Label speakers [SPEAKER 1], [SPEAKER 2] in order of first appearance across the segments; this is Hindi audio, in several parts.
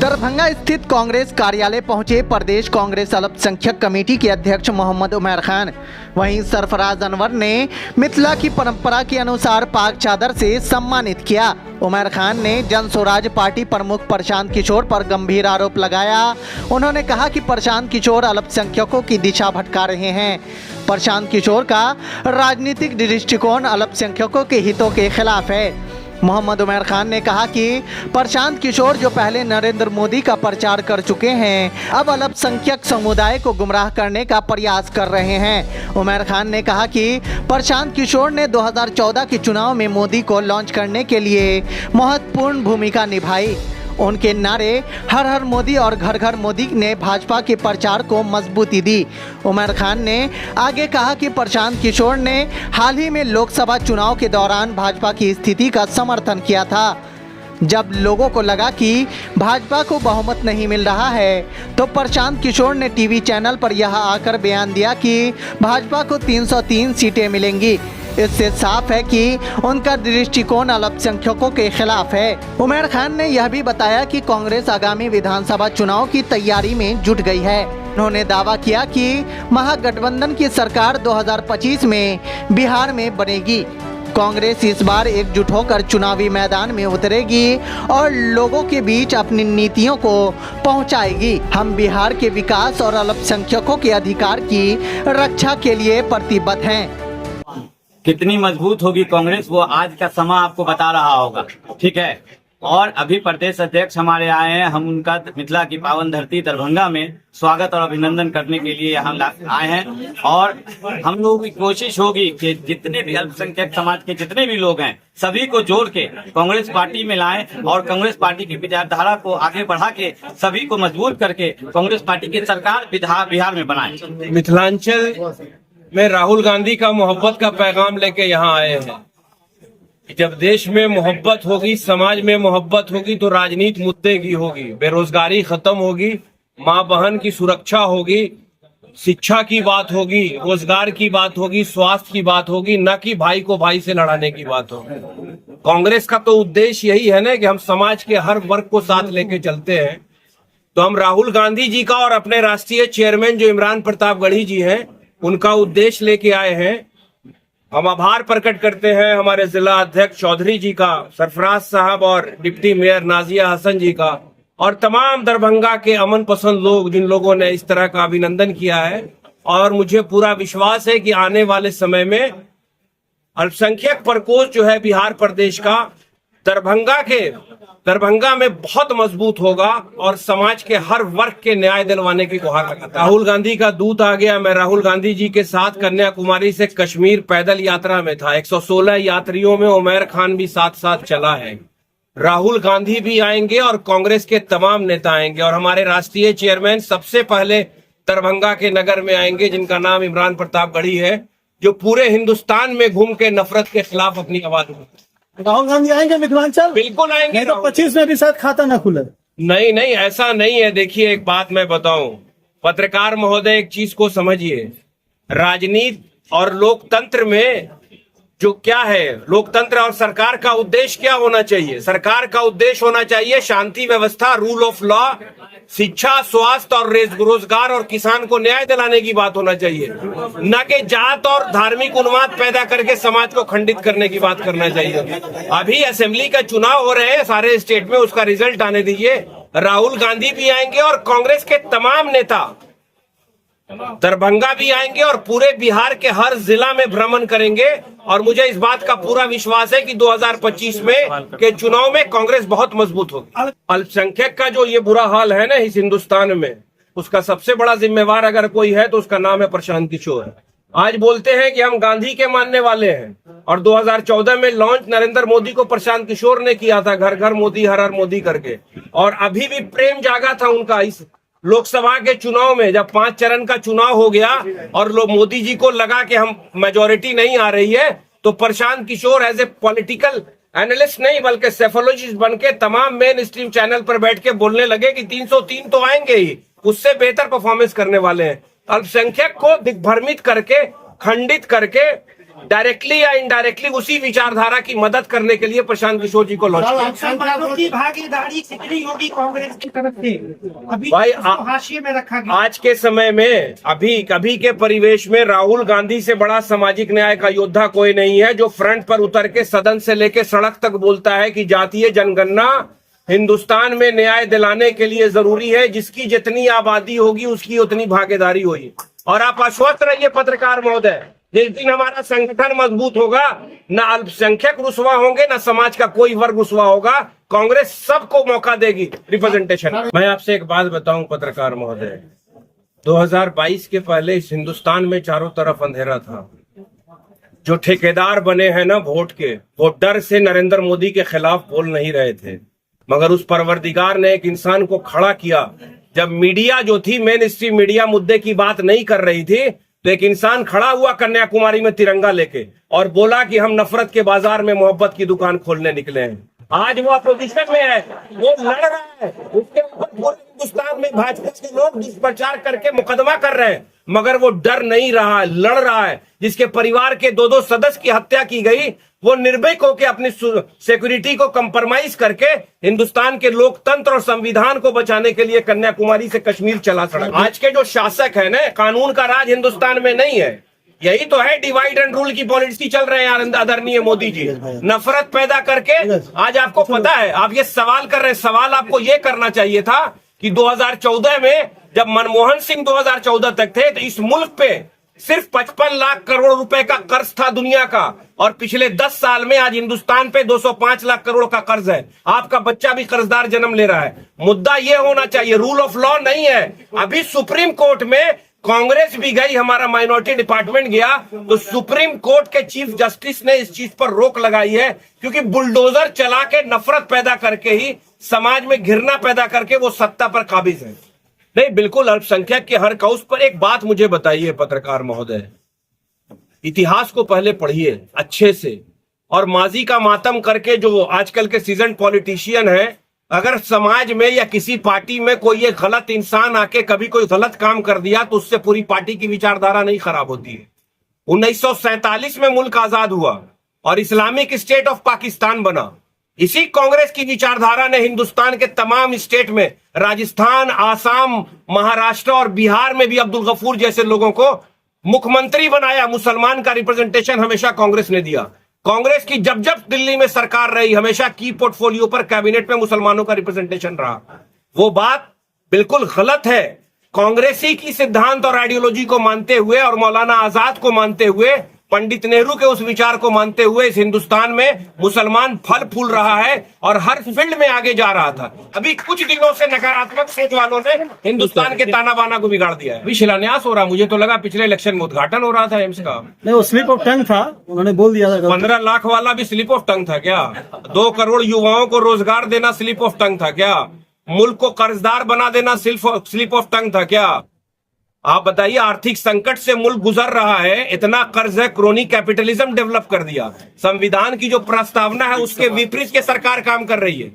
[SPEAKER 1] दरभंगा स्थित कांग्रेस कार्यालय पहुंचे प्रदेश कांग्रेस अल्पसंख्यक कमेटी के अध्यक्ष मोहम्मद उमर खान। वहीं सरफराज अनवर ने मिथिला की परंपरा के अनुसार पाक चादर से सम्मानित किया। उमर खान ने जन स्वराज पार्टी प्रमुख प्रशांत किशोर पर गंभीर आरोप लगाया। उन्होंने कहा कि प्रशांत किशोर अल्पसंख्यकों की दिशा भटका रहे हैं। प्रशांत किशोर का राजनीतिक दृष्टिकोण अल्पसंख्यकों के हितों के खिलाफ है। मोहम्मद उमर खान ने कहा कि प्रशांत किशोर जो पहले नरेंद्र मोदी का प्रचार कर चुके हैं, अब अल्पसंख्यक समुदाय को गुमराह करने का प्रयास कर रहे हैं। उमर खान ने कहा कि प्रशांत किशोर ने 2014 के चुनाव में मोदी को लॉन्च करने के लिए महत्वपूर्ण भूमिका निभाई। उनके नारे हर हर मोदी और घर घर मोदी ने भाजपा के प्रचार को मजबूती दी। उमर खान ने आगे कहा कि प्रशांत किशोर ने हाल ही में लोकसभा चुनाव के दौरान भाजपा की स्थिति का समर्थन किया था। जब लोगों को लगा कि भाजपा को बहुमत नहीं मिल रहा है, तो प्रशांत किशोर ने टीवी चैनल पर यह आकर बयान दिया कि भाजपा को 303 सीटें मिलेंगी। इससे साफ है कि उनका दृष्टिकोण अल्पसंख्यकों के खिलाफ है। उमर खान ने यह भी बताया कि कांग्रेस आगामी विधानसभा चुनाव की तैयारी में जुट गई है। उन्होंने दावा किया कि महागठबंधन की सरकार 2025 में बिहार में बनेगी। कांग्रेस इस बार एकजुट होकर चुनावी मैदान में उतरेगी और लोगों के बीच अपनी नीतियों को पहुंचाएगी। हम बिहार के विकास और अल्पसंख्यकों के अधिकार की रक्षा के लिए प्रतिबद्ध हैं।
[SPEAKER 2] कितनी मजबूत होगी कांग्रेस, वो आज का समय आपको बता रहा होगा। ठीक है, और अभी प्रदेश अध्यक्ष हमारे आए हैं। हम उनका मिथिला की पावन धरती दरभंगा में स्वागत और अभिनंदन करने के लिए यहाँ आए हैं। और हम लोगों की कोशिश होगी कि जितने भी अल्पसंख्यक समाज के जितने भी लोग हैं, सभी को जोड़ के कांग्रेस पार्टी में लाएं और कांग्रेस पार्टी की विचारधारा को आगे बढ़ा के सभी को मजबूत करके कांग्रेस पार्टी की सरकार बिहार में बनाए।
[SPEAKER 3] मिथिलांचल में राहुल गांधी का मोहब्बत का पैगाम लेके यहाँ आए हैं। जब देश में मोहब्बत होगी, समाज में मोहब्बत होगी, तो राजनीति मुद्दे की होगी, बेरोजगारी खत्म होगी, माँ बहन की सुरक्षा होगी, शिक्षा की बात होगी, रोजगार की बात होगी, स्वास्थ्य की बात होगी, न कि भाई को भाई से लड़ाने की बात होगी। कांग्रेस का तो उद्देश्य यही है ना कि हम समाज के हर वर्ग को साथ लेके चलते हैं। तो हम राहुल गांधी जी का और अपने राष्ट्रीय चेयरमैन जो इमरान प्रतापगढ़ी जी हैं, उनका उद्देश्य लेके आए हैं। हम आभार प्रकट करते हैं हमारे जिला अध्यक्ष चौधरी जी का, सरफराज साहब और डिप्टी मेयर नाजिया हसन जी का, और तमाम दरभंगा के अमन पसंद लोग जिन लोगों ने इस तरह का अभिनंदन किया है। और मुझे पूरा विश्वास है कि आने वाले समय में अल्पसंख्यक प्रकोष्ठ जो है बिहार प्रदेश का दरभंगा में बहुत मजबूत होगा और समाज के हर वर्ग के न्याय दिलवाने की गुहार लगाता है। राहुल गांधी का दूत आ गया। मैं राहुल गांधी जी के साथ कन्याकुमारी से कश्मीर पैदल यात्रा में था। 116 यात्रियों में उमर खान भी साथ साथ चला है। राहुल गांधी भी आएंगे और कांग्रेस के तमाम नेता आएंगे, और हमारे राष्ट्रीय चेयरमैन सबसे पहले दरभंगा के नगर में आएंगे, जिनका नाम इमरान प्रतापगढ़ी है, जो पूरे हिंदुस्तान में घूम के नफरत के खिलाफ अपनी आवाज उठाते।
[SPEAKER 4] राहुल गांधी आएंगे मिथिलांचल?
[SPEAKER 3] बिल्कुल आएंगे।
[SPEAKER 4] नहीं तो 25 में भी शायद खाता ना खुले।
[SPEAKER 3] नहीं, ऐसा नहीं है। देखिए, एक बात मैं बताऊं, पत्रकार महोदय, एक चीज को समझिए, राजनीति और लोकतंत्र में जो क्या है, लोकतंत्र और सरकार का उद्देश्य क्या होना चाहिए? सरकार का उद्देश्य होना चाहिए शांति व्यवस्था, रूल ऑफ लॉ, शिक्षा, स्वास्थ्य और रोजगार और किसान को न्याय दिलाने की बात होना चाहिए, न कि जात और धार्मिक उन्माद पैदा करके समाज को खंडित करने की बात करना चाहिए। अभी असेंबली का चुनाव हो रहे हैं सारे स्टेट में, उसका रिजल्ट आने दीजिए। राहुल गांधी भी आएंगे और कांग्रेस के तमाम नेता दरभंगा भी आएंगे और पूरे बिहार के हर जिला में भ्रमण करेंगे। और मुझे इस बात का पूरा विश्वास है कि 2025 में के चुनाव में कांग्रेस बहुत मजबूत होगी। अल्पसंख्यक का जो ये बुरा हाल है ना इस हिंदुस्तान में, उसका सबसे बड़ा जिम्मेवार अगर कोई है तो उसका नाम है प्रशांत किशोर। आज बोलते हैं कि हम गांधी के मानने वाले हैं, और 2014 में लॉन्च नरेंद्र मोदी को प्रशांत किशोर ने किया था, घर घर मोदी हर हर मोदी करके। और अभी भी प्रेम जागा था उनका इस लोकसभा के चुनाव में, जब 5 चरण का चुनाव हो गया और लोग मोदी जी को लगा कि हम मेजोरिटी नहीं आ रही है, तो Prashant Kishor as a political analyst नहीं बल्कि सेफोलॉजिस्ट बनके तमाम मेन स्ट्रीम चैनल पर बैठ के बोलने लगे कि 303 तो आएंगे ही, उससे बेहतर परफॉर्मेंस करने वाले हैं। अल्पसंख्यक को दिग्भ्रमित करके, खंडित करके डायरेक्टली या इनडायरेक्टली उसी विचारधारा की मदद करने के लिए प्रशांत किशोर जी को लॉन्च किया।
[SPEAKER 5] मुसलमानों की भागीदारी कितनी होगी कांग्रेस की तरफ से? अभी
[SPEAKER 3] भाई,
[SPEAKER 5] इसको हाशिए में रखा गया।
[SPEAKER 3] आज के समय में अभी के परिवेश में राहुल गांधी से बड़ा सामाजिक न्याय का योद्धा कोई नहीं है, जो फ्रंट पर उतर के सदन से लेके सड़क तक बोलता है कि जातीय जनगणना हिंदुस्तान में न्याय दिलाने के लिए जरूरी है, जिसकी जितनी आबादी होगी उसकी उतनी भागीदारी होगी। और आप आश्वस्त रहिए पत्रकार महोदय, जिस दिन हमारा संगठन मजबूत होगा, न अल्पसंख्यक रुसवा होंगे, न समाज का कोई वर्ग रुसवा होगा, कांग्रेस सबको मौका देगी रिप्रेजेंटेशन। मैं आपसे एक बात बताऊं पत्रकार महोदय, 2022 के पहले इस हिंदुस्तान में चारों तरफ अंधेरा था। जो ठेकेदार बने हैं ना वोट के, वो डर से नरेंद्र मोदी के खिलाफ बोल नहीं रहे थे, मगर उस परवरदिगार ने एक इंसान को खड़ा किया। जब मीडिया जो थी मेन स्ट्रीम मीडिया मुद्दे की बात नहीं कर रही थी, तो एक इंसान खड़ा हुआ कन्याकुमारी में तिरंगा लेके और बोला कि हम नफरत के बाजार में मोहब्बत की दुकान खोलने निकले हैं। आज वो अपोजिशन में है, वो लड़ रहा है, उसके ऊपर पूरे हिंदुस्तान में भाजपा के लोग दुष्प्रचार करके मुकदमा कर रहे हैं, मगर वो डर नहीं रहा, लड़ रहा है। जिसके परिवार के 2-2 सदस्य की हत्या की गई, वो निर्भीक होकर अपनी सिक्योरिटी को कंप्रोमाइज करके हिंदुस्तान के लोकतंत्र और संविधान को बचाने के लिए कन्याकुमारी से कश्मीर चला सड़क। आज के जो शासक है ना, कानून का राज हिंदुस्तान में नहीं है। यही तो है डिवाइड एंड रूल की पॉलिसी चल रहे हैं आदरणीय मोदी जी, नफरत पैदा करके। आज आपको पता है, आप ये सवाल कर रहे हैं, सवाल आपको ये करना चाहिए था कि 2014 में जब मनमोहन सिंह 2014 तक थे, तो इस मुल्क पे सिर्फ 55 लाख करोड़ रुपए का कर्ज था दुनिया का, और पिछले 10 साल में आज हिंदुस्तान पे 205 लाख करोड़ का कर्ज है। आपका बच्चा भी कर्जदार जन्म ले रहा है। मुद्दा ये होना चाहिए, रूल ऑफ लॉ नहीं है। अभी सुप्रीम कोर्ट में कांग्रेस भी गई, हमारा माइनॉरिटी डिपार्टमेंट गया, तो सुप्रीम कोर्ट के चीफ जस्टिस ने इस चीज पर रोक लगाई है, क्योंकि बुलडोजर चला के नफरत पैदा करके ही, समाज में घृणा पैदा करके वो सत्ता पर काबिज है। नहीं, बिल्कुल अल्पसंख्यक के हर कौस पर। एक बात मुझे बताइए पत्रकार महोदय, इतिहास को पहले पढ़िए अच्छे से, और माजी का मातम करके जो आजकल के सीजन पॉलिटिशियन है, अगर समाज में या किसी पार्टी में कोई एक गलत इंसान आके कभी कोई गलत काम कर दिया, तो उससे पूरी पार्टी की विचारधारा नहीं खराब होती है। 1947 में मुल्क आजाद हुआ और इस्लामिक स्टेट ऑफ पाकिस्तान बना। इसी कांग्रेस की विचारधारा ने हिंदुस्तान के तमाम स्टेट में, राजस्थान, आसाम, महाराष्ट्र और बिहार में भी अब्दुल गफूर जैसे लोगों को मुख्यमंत्री बनाया। मुसलमान का रिप्रेजेंटेशन हमेशा कांग्रेस ने दिया। कांग्रेस की जब जब दिल्ली में सरकार रही, हमेशा की पोर्टफोलियो पर कैबिनेट में मुसलमानों का रिप्रेजेंटेशन रहा। वो बात बिल्कुल गलत है। कांग्रेसी की सिद्धांत और आइडियोलॉजी को मानते हुए और मौलाना आजाद को मानते हुए, पंडित नेहरू के उस विचार को मानते हुए इस हिंदुस्तान में मुसलमान फल फूल रहा है और हर फील्ड में आगे जा रहा था। अभी कुछ दिनों से नकारात्मक सोच वालों ने हिंदुस्तान के ताना बाना को बिगाड़ दिया है। अभी शिलान्यास हो रहा, मुझे तो लगा पिछले इलेक्शन में उद्घाटन हो रहा था एम्स का।
[SPEAKER 4] नहीं, वो स्लिप ऑफ टंग था, उन्होंने बोल दिया था।
[SPEAKER 3] 15 लाख वाला भी स्लिप ऑफ टंग था क्या? 2 करोड़ युवाओं को रोजगार देना स्लिप ऑफ टंग था क्या? मुल्क को कर्जदार बना देना स्लिप ऑफ टंग था क्या? आप बताइए, आर्थिक संकट से मुल्क गुजर रहा है, इतना कर्ज है, क्रोनी कैपिटलिज्म डेवलप कर दिया। संविधान की जो प्रस्तावना है उसके विपरीत के सरकार काम कर रही है।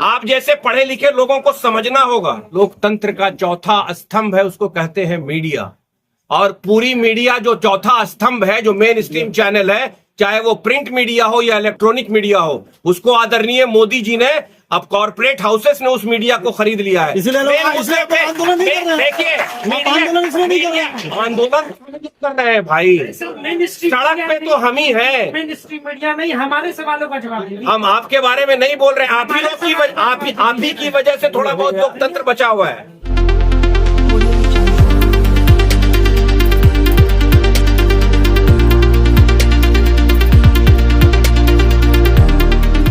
[SPEAKER 3] आप जैसे पढ़े लिखे लोगों को समझना होगा, लोकतंत्र का चौथा स्तंभ है, उसको कहते हैं मीडिया। और पूरी मीडिया जो चौथा स्तंभ है, जो मेन स्ट्रीम चैनल है, चाहे वो प्रिंट मीडिया हो या इलेक्ट्रॉनिक मीडिया हो, उसको आदरणीय मोदी जी ने, अब कॉर्पोरेट हाउसेस ने उस मीडिया को खरीद लिया है।
[SPEAKER 4] इसलिए आंदोलन नहीं कर रहे हैं।
[SPEAKER 3] देखिए,
[SPEAKER 4] आंदोलन इसलिए नहीं कर रहे हैं।
[SPEAKER 3] आंदोलन कर रहे हैं भाई, सड़क पे तो हम ही हैं।
[SPEAKER 5] मिनिस्ट्री मीडिया नहीं, हमारे सवालों का जवाब दीजिए।
[SPEAKER 3] हम आपके बारे में नहीं बोल रहे हैं, आप ही की वजह से थोड़ा बहुत लोकतंत्र बचा हुआ है।